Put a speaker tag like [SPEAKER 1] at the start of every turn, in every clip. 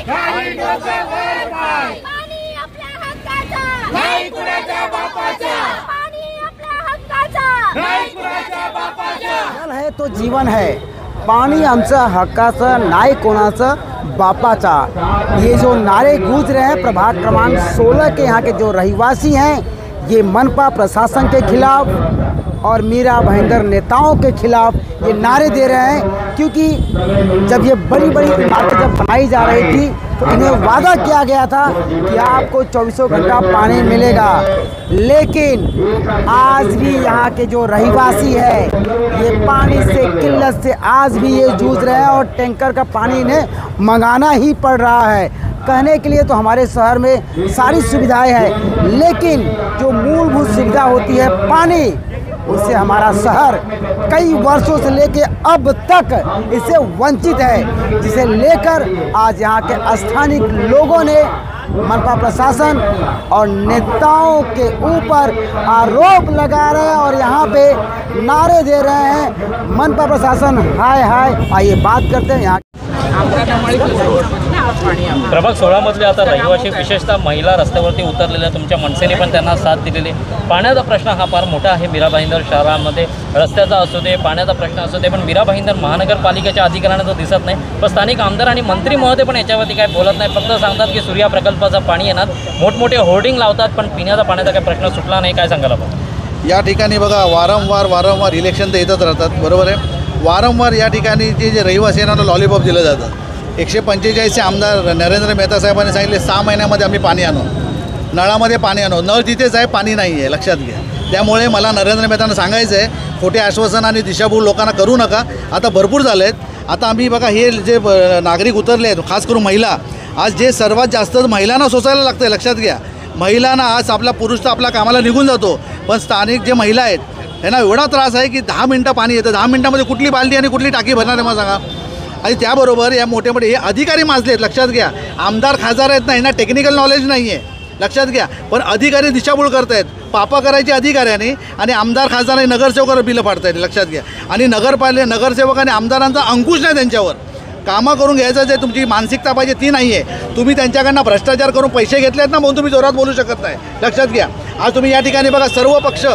[SPEAKER 1] नाही डोक्यावर पाय,
[SPEAKER 2] पाणी आपल्या हक्काचा,
[SPEAKER 1] नाही कुणाच्या बापाचा,
[SPEAKER 2] पाणी आपल्या हक्काचा,
[SPEAKER 1] नाही कुणाच्या बापाचा।
[SPEAKER 3] जल है तो जीवन है, पानी आमचं हक्काचं नाही कोणाचं बापाचा। ये जो नारे गूंज रहे हैं प्रभाग क्रमांक 16 के यहाँ के जो रहवासी हैं, ये मनपा प्रशासन के खिलाफ और मीरा भाईंदर नेताओं के खिलाफ ये नारे दे रहे हैं, क्योंकि जब ये बड़ी बड़ी इमारतें जब बनाई जा रही थी तो इन्हें वादा किया गया था कि आपको 24 घंटा पानी मिलेगा, लेकिन आज भी यहाँ के जो रहवासी है ये पानी से किल्लत से आज भी ये जूझ रहे हैं और टैंकर का पानी इन्हें मंगाना ही पड़ रहा है। कहने के लिए तो हमारे शहर में सारी सुविधाएं हैं, लेकिन जो मूलभूत सुविधा होती है पानी, उससे हमारा शहर कई वर्षों से लेके अब तक इससे वंचित है, जिसे लेकर आज यहाँ के स्थानीय लोगों ने मनपा प्रशासन और नेताओं के ऊपर आरोप लगा रहे हैं और यहाँ पे नारे दे रहे हैं मनपा प्रशासन हाय हाय। आइए बात करते हैं यहाँ
[SPEAKER 4] प्रभाग 16 मधले आता रहिवासी विशेषतः महिला रस्त्यावरती उतरलेल्या, तुमच्या मनसेने पण त्यांना साथ दिलेली। पाण्याचा प्रश्न हा फार मोठा आहे मीरा भाईंदर शहरामध्ये, रस्त्याचा असू दे, पाण्याचा प्रश्न असू दे, पण मीरा भाईंदर महानगरपालिकेच्या अधिकाऱ्यांना तो दिसत नाही। पण स्थानिक आमदार आणि मंत्री महोदय पण याच्यावरती काय बोलत नाही, फक्त सांगतात की सूर्या प्रकल्पाचं पाणी येणार, मोठमोठे होर्डिंग लावतात, पण पिण्याचा पाण्याचा काही प्रश्न सुटला नाही। काय सांगाल आपण?
[SPEAKER 5] या ठिकाणी बघा वारंवार इलेक्शन तर येतच राहतात, बरोबर आहे। वारंवार या ठिकाणी जे रहिवासी यांना लॉलीपॉप दिलं जातं। 145चे आमदार नरेंद्र मेहता साहेबांनी सांगितले 6 महिन्यामध्ये आम्ही पाणी आणू, नळामध्ये पाणी आणू, नळ तिथेच आहे, पाणी नाही आहे, लक्षात घ्या। त्यामुळे मला नरेंद्र मेहतांना सांगायचं आहे, खोटे आश्वासन आणि दिशाभूल लोकांना करू नका, आता भरपूर झाले आहेत। आता आम्ही बघा हे जे नागरिक उतरले आहेत, खास करून महिला, आज जे सर्वात जास्त महिलांना सोसायला लागतं आहे, लक्षात घ्या। महिलांना आज आपला पुरुष तर आपल्या कामाला निघून जातो, पण स्थानिक जे महिला आहेत त्यांना एवढा त्रास आहे की 10 मिनटं पाणी येतं, 10 मिनटामध्ये कुठली बालदी आणि कुठली टाकी भरणार आहे मला सांगा। आणि त्याबरोबर या मोठे हे अधिकारी माजले आहेत, लक्षात घ्या। आमदार खासदार आहेत नाही ना, टेक्निकल नॉलेज नाही आहे, लक्षात घ्या, पण अधिकारी दिशाभूल करत आहेत, पापा करायचे अधिकाऱ्यांनी आणि आमदार खासदार नगरसेवकावर बिलं फाडत आहेत, लक्षात घ्या। आणि नगरसेवक आणि आमदारांचा अंकुश नाही त्यांच्यावर, कामं करून घ्यायचं जे तुमची मानसिकता पाहिजे ती नाही आहे। तुम्ही त्यांच्याकडनं भ्रष्टाचार करून पैसे घेतले आहेत ना, म्हणून तुम्ही जोरात बोलू शकत नाही, लक्षात घ्या। आज तुम्ही या ठिकाणी बघा सर्व पक्ष,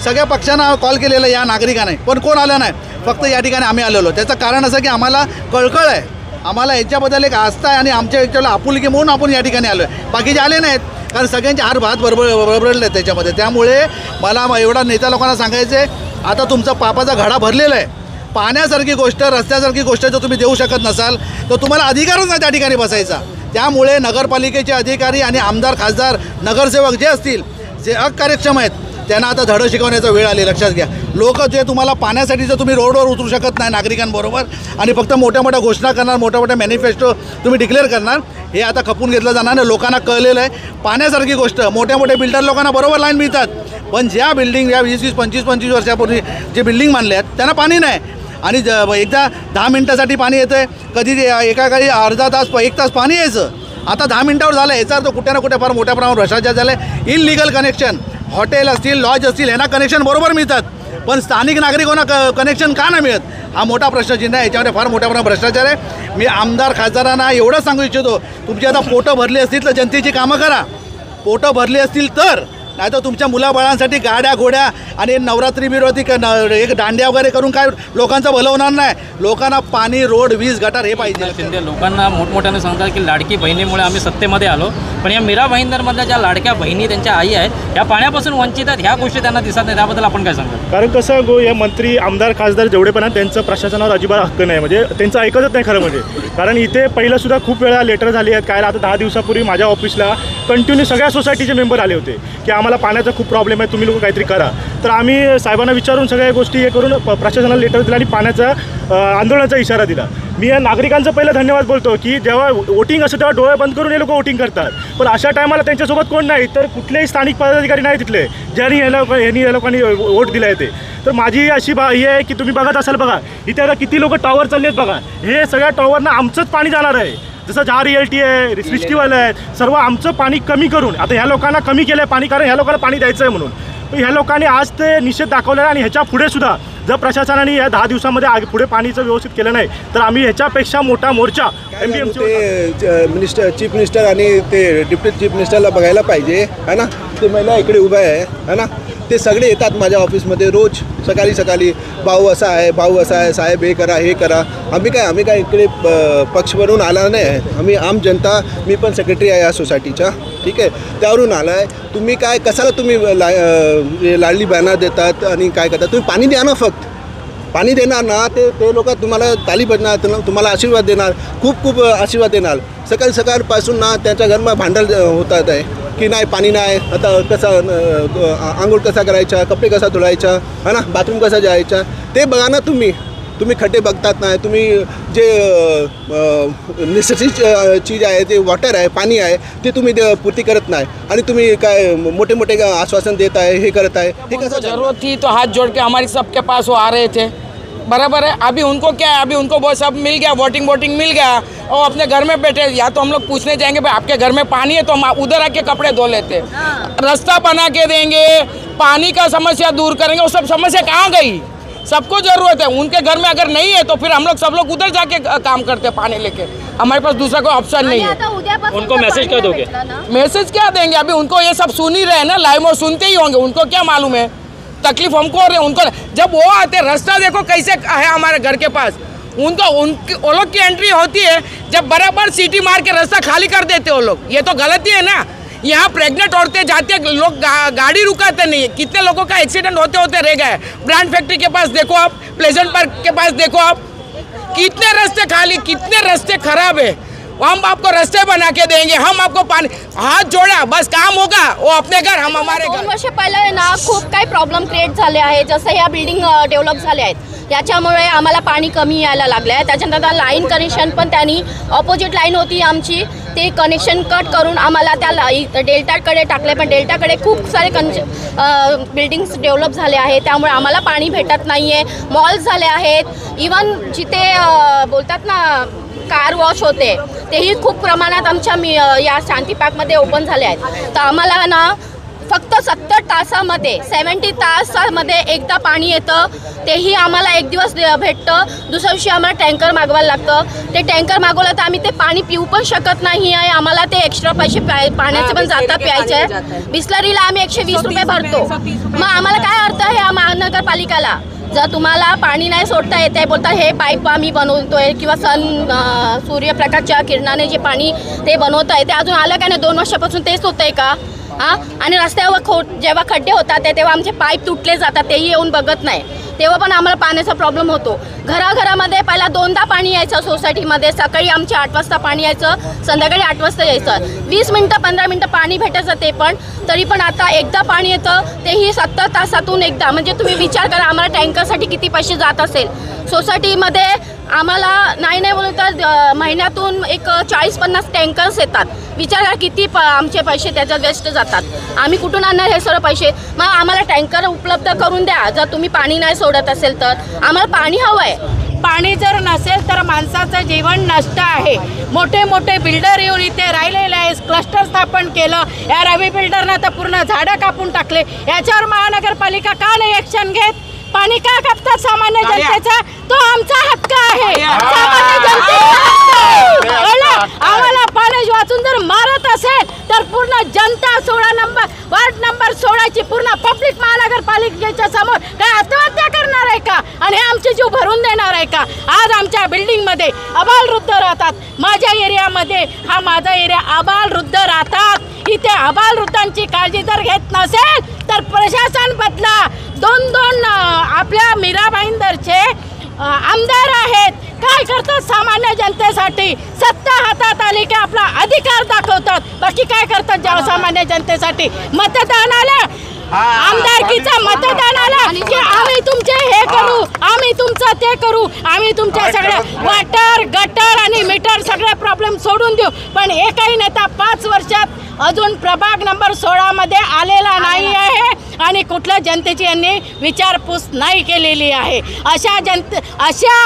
[SPEAKER 5] सगळ्या पक्षांना कॉल केलेला या नागरिकांनी, पण कोण आलं नाही, फक्त या ठिकाणी आम्ही आलेलो। त्याचं कारण असं की आम्हाला कळकळ आहे, आम्हाला याच्याबद्दल एक आस्था आहे आणि आमच्या याच्याला आपुलकी म्हणून आपण या ठिकाणी आलो आहे, बाकीचे आले नाहीत, कारण सगळ्यांचे हात भात बरबडले आहेत त्याच्यामध्ये। त्यामुळे मला एवढा नेता लोकांना सांगायचं आहे, आता तुमचा पापाचा घडा भरलेला आहे। पाण्यासारखी गोष्ट, रस्त्यासारखी गोष्ट जर तुम्ही देऊ शकत नसाल तर तुम्हाला अधिकारच नाही त्या ठिकाणी बसायचा। त्यामुळे नगरपालिकेचे अधिकारी आणि आमदार खासदार नगरसेवक जे असतील, जे अकार्यक्षम आहेत, त्यांना आता धडं शिकवण्याचा वेळ आली, लक्षात घ्या। लोक जे तुम्हाला पाण्यासाठी जर तुम्ही रोडवर उतरू शकत नाही नागरिकांबरोबर आणि फक्त मोठ्या मोठ्या घोषणा करणार, मोठ्या मोठ्या मॅनिफेस्टो तुम्ही डिक्लेअर करणार, हे आता खपून घेतलं जाणार नाही। लोकांना कळलेलं आहे पाण्यासारखी गोष्ट, मोठ्या मोठ्या बिल्डर लोकांना बरोबर लाईन मिळतात, पण ज्या बिल्डिंग या 20-20, 25-25 वर्षापूर्वी जे बिल्डिंग बांधले आहेत त्यांना पाणी नाही। आणि एकदा 10 मिनटासाठी पाणी येतं आहे, कधी एका काही अर्धा तास 1 तास पाणी यायचं, आता 10 मिनटावर झालं। याचा अर्थ कुठे ना कुठे फार मोठ्या प्रमाणावर भ्रष्टाचार झाला आहे। इनलिगल कनेक्शन, हॉटेल असतील, लॉज असतील, यांना कनेक्शन बरोबर मिळतात, पण स्थानिक नागरिकांना कनेक्शन का नाही मिळत, हा मोठा प्रश्नचिन्ह आहे। याच्यामध्ये फार मोठ्या प्रमाणात भ्रष्टाचार आहे। मी आमदार खासदारांना एवढंच सांगू इच्छितो, तुमची आता पोटं भरली असतील तर जनतेची कामं करा, पोटं भरली असतील तर, नाही तर तुमच्या मुलाबाळांसाठी गाड्या घोड्या आणि नवरात्री बिरवती एक दांड्या वगैरे करून काय लोकांचं भलं होणार नाही। लोकांना पाणी, रोड, वीज, गटार हे पाहिजे।
[SPEAKER 4] शिंदे लोकांना मोठमोठ्याने सांगतात की लाडकी बहिणीमुळे आम्ही सत्तेमध्ये आलो, पण या मीरा भाईंदरमधल्या ज्या लाडक्या बहिणी त्यांच्या आई आहेत या पाण्यापासून वंचित आहेत, ह्या गोष्टी त्यांना दिसत नाही, त्याबद्दल आपण काय सांगाल?
[SPEAKER 6] कारण कसं गो, या मंत्री, आमदार, खासदार जेवढे पण आहेत त्यांचं प्रशासनावर अजिबात हक्क नाही, म्हणजे त्यांचं ऐकतच नाही खरं म्हणजे। कारण इथे पहिलं सुद्धा खूप वेळा लेटर झाली आहेत, काय आता 10 दिवसापूर्वी माझ्या ऑफिसला कंटिन्यू सगळ्या सोसायटीचे मेंबर आले होते की आम्हाला पाण्याचा खूप प्रॉब्लेम आहे, तुम्ही लोक काहीतरी करा। तर आम्ही साहेबांना विचारून सगळ्या गोष्टी हे करून प्रशासनाला लेटर दिला आणि पाण्याचा आंदोलनाचा इशारा दिला। मी या नागरिकांचं पहिलं धन्यवाद बोलतो की जेव्हा वोटिंग असतं तेव्हा डोळे बंद करून हे लोक वोटिंग करतात, पण अशा टायमाला त्यांच्यासोबत कोण नाही, तर कुठलेही स्थानिक पदाधिकारी नाही तिथले ज्यांनी या लोकांनी वोट दिला आहे ते। तर माझी अशी ही आहे की तुम्ही बघत असाल, बघा इथे आता किती लोक टॉवर चालले आहेत, बघा हे सगळ्या टॉवरना आमचंच पाणी जाणार आहे, जसं 4 रिअल्टी आहे, रिस्टिवाल आहे, सर्व आमचं पाणी कमी करून आता ह्या लोकांना कमी केलं आहे पाणी, कारण ह्या लोकांना पाणी द्यायचं आहे म्हणून। ह्या लोकांनी आज ते निषेध दाखवलेला आणि ह्याच्या पुढे सुद्धा जर प्रशासनाने या 10 दिवसामध्ये पुढे पाणीचं व्यवस्थित केलं नाही तर आम्ही ह्याच्यापेक्षा मोठा मोर्चा
[SPEAKER 7] चीफ मिनिस्टर आणि ते डिप्युटी चीफ मिनिस्टरला बघायला पाहिजे है ना. ते महिला इकडे उभ्या आहे ना, ते सगळे येतात माझ्या ऑफिसमध्ये रोज सकाळी भाऊ असा आहे साहेब हे करा हे करा. आम्ही काय इकडे पक्ष बनवून आला नाही, आम्ही आम जनता, मी पण सेक्रेटरी आहे या सोसायटीचा, ठीक आहे, त्यावरून आला आहे. तुम्ही काय कशाला तुम्ही लाडली बॅनर देतात आणि काय करतात. तुम्ही पाणी द्या ना, फक्त पाणी देणार ना ते लोक तुम्हाला ताली बजणार, तुम्हाला आशीर्वाद देणार, खूप आशीर्वाद देणार. सकाळपासून ना त्यांच्या घरमा भांडण होतात आहे की नाही पाणी नाही, आता कसं आंघोळ कसा करायचा, कपडे कसा धुवायचा है ना, बाथरूम कसा जायचा ते बघा ना. तुम्ही खड्डे बघतात नाही, तुम्ही जे नेसेसरी चीज आहे ते वॉटर आहे, पाणी आहे, ते तुम्ही पूर्ती करत नाही आणि तुम्ही काय मोठे आश्वासन देत आहे, हे करत आहे. हे कसं
[SPEAKER 8] जरूरत थी तो हाथ जोड़ के हमारी सबके पास वो आ रहे थे, बराबर है. अभी उनको क्या है, अभी उनको वो सब मिल गया, वोटिंग मिल गया और अपने घर में बैठे. या तो हम लोग पूछने जाएंगे भाई आपके घर में पानी है तो हम उधर आके कपड़े धो लेते. रास्ता बना के देंगे, पानी का समस्या दूर करेंगे, वो सब समस्या कहाँ गई. सबको ज़रूरत है, उनके घर में अगर नहीं है तो फिर हम लोग सब लोग उधर जाके काम करते पानी लेके. हमारे पास दूसरा कोई ऑप्शन नहीं है.
[SPEAKER 4] उनको मैसेज क्या दोगे.
[SPEAKER 8] मैसेज क्या देंगे, अभी उनको ये सब सुन ही रहे हैं ना, लाइव में सुनते ही होंगे, उनको क्या मालूम है. तकलीफ हमको हो रही है, उनको जब वो आते रास्ता देखो कैसे है हमारे घर के पास. वो लोग की एंट्री होती है जब बराबर सीटी मार के रास्ता खाली कर देते वो लोग. ये तो गलती है ना. यहाँ प्रेग्नेंट औरतें जाते लोग गाड़ी रुकाते नहीं है. कितने लोगों का एक्सीडेंट होते रह गए. ब्रांड फैक्ट्री के पास देखो आप, प्लेजेंट पार्क के पास देखो आप, कितने रास्ते खाली, कितने रास्ते खराब है. हम आपको रास्ते बना के देंगे, हम आपको पानी, हात जोडा बस काम होगा. वो अपने घर, हम हमारे घर.
[SPEAKER 2] 2 वर्ष पहिले ना खूप काही प्रॉब्लेम क्रिएट झाले आहे. जसं या बिल्डिंग डेव्हलप झाल्या आहेत, याच्यामुळे आम्हाला पाणी कमी यायला लागलं आहे. त्याच्यानंतर लाईन कनेक्शन पण त्यांनी ऑपोजिट लाईन होती आमची, ते कनेक्शन कट करून आम्हाला त्या डेल्टाकडे टाकले. पण डेल्टाकडे खूप सारे बिल्डिंग्स डेव्हलप झाले आहेत, त्यामुळे आम्हाला पाणी भेटत नाही आहे. मॉल्स झाले आहेत, इवन जिथे बोलतात ना कार वॉश होते तेही खूप प्रमाणात आमच्या या शांती पार्कमध्ये ओपन झाले आहेत. तर आम्हाला ना फक्त 70 तासामध्ये 70 तासामध्ये एकदा पाणी येतं, तेही आम्हाला एक दिवस भेटतं. दुसऱ्या दिवशी आम्हाला टँकर मागवायला लागतं. ते टँकर मागवलं तर आम्ही ते पाणी पिऊ पण शकत नाही आहे. आम्हाला ते एक्स्ट्रा पैसे पाण्याचे पण जातात प्यायचे. बिस्लरीला आम्ही 120 रुपये भरतो. मग आम्हाला काय अर्थ आहे या महानगरपालिकाला. जर तुम्हाला पाणी नाही सोडता येत आहे, बोलता हे पाईप आम्ही बनवतोय किंवा सूर्यप्रकाशच्या किरणाने जे पाणी ते बनवत आहे ते अजून आलं का नाही. 2 वर्षापासून तेच होतं आहे का. आणि रस्त्यावर जेव्हा खड्डे होतात तेव्हा आमचे पाईप तुटले जातात, तेही येऊन बघत नाही. तेव्हा पण आम्हाला पाण्याचा प्रॉब्लेम होतो. घराघरामध्ये पहिला 2दा पाणी यायचं सोसायटीमध्ये. सकाळी आमचे 8 वाजता पाणी यायचं, संध्याकाळी 8 वाजता यायचं. 20 मिनटं 15 मिनटं पाणी भेटायचं, ते पण तरी पण आता एकदा पाणी येतं, तेही 70 तासातून एकदा. म्हणजे तुम्ही विचार करा आम्हाला टँकरसाठी किती पैसे जात असेल. सोसायटीमध्ये आम्हाला नाही बोलू तर महिन्यातून एक 40-50 टँकर्स येतात. विचार करा किती आमचे पैसे त्याच्यात वेस्ट जातात. आम्ही कुठून आणणार हे सर्व पैसे. मग आम्हाला टँकर उपलब्ध करून द्या. जर तुम्ही पाणी नाही सोडत असेल तर आम्हाला पाणी हवं आहे.
[SPEAKER 9] पाणी जर नसेल तर माणसाचं जीवन नष्ट आहे. मोठे बिल्डर येऊन इथे राहिलेले आहे, क्लस्टर स्थापन केलं. या रवी बिल्डरनं तर पूर्ण झाडं कापून टाकले. याच्यावर महानगरपालिका का नाही ॲक्शन घेत. पाणी का कापतात सामान्य जनतेचा. तो आमचा हक्क आहे. सामान्य जनतेचा हक्क आहे. आम्हाला पाणी वाचून जर मारत असेल तर पूर्ण जनता 16 नंबर वार्ड नंबर 16ची पूर्ण पब्लिक महानगरपालिकेच्या समोर काय आत्महत्या करणार आहे का. आणि आमचे जीव भरून देणार आहे का. आज आमच्या बिल्डिंगमध्ये आबालवृद्ध राहतात. माझ्या एरियामध्ये, हा माझा एरिया, आबालवृद्ध राहतात. इथे आबालवृद्धांची काळजी जर घेत नसेल तर प्रशासन बदला. 2 आपल्या मीरा भाईंदरचे आमदार आहेत, काय करतात सामान्य जनतेसाठी. सत्ता हातात आली की आपला अधिकार दाखवतात, बाकी काय करतात जेव्हा सामान्य जनतेसाठी. मतदानाला, आमदारकीचा मतदानाला की आम्ही तुमचे हे करू, आम्ही तुमचं ते करू, आम्ही तुमच्या सगळ्या वॉटर गटर आणि मीटर सगळे प्रॉब्लेम सोडून देऊ. पण एकही नेता 5 वर्षात अजून प्रभाग नंबर 16मध्ये आलेला नाही आहे आणि कुठल्या जनतेची यांनी विचारपूस नाही केलेली आहे. अशा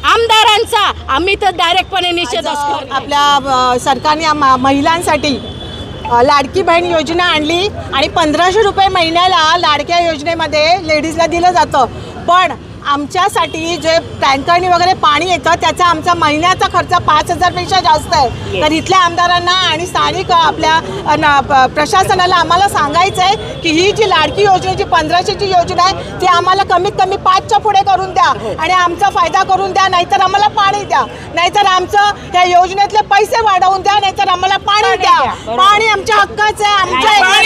[SPEAKER 9] आमदारांचा आम्ही तर डायरेक्टपणे निषेध असतो.
[SPEAKER 10] आपल्या सरकारने महिलांसाठी लाडकी बहीण योजना आणली आणि 1500 रुपये महिन्याला लाडक्या योजनेमध्ये लेडीजला दिलं जातं. पण आमच्यासाठी जे टँकरनी वगैरे पाणी येतं त्याचा आमचा महिन्याचा खर्च 5,000पेक्षा जास्त आहे. तर इथल्या आमदारांना आणि स्थानिक आपल्या प्रशासनाला आम्हाला सांगायचं आहे की ही जी लाडकी योजनेची 1500ची योजना आहे ती आम्हाला कमीत कमी 5च्या पुढे करून द्या आणि आमचा फायदा करून द्या, नाहीतर आम्हाला पाणी द्या, नाहीतर आमचं या योजनेतले पैसे वाढवून द्या, नाहीतर आम्हाला पाणी द्या. पाणी आमच्या हक्काचं आहे, आमच्या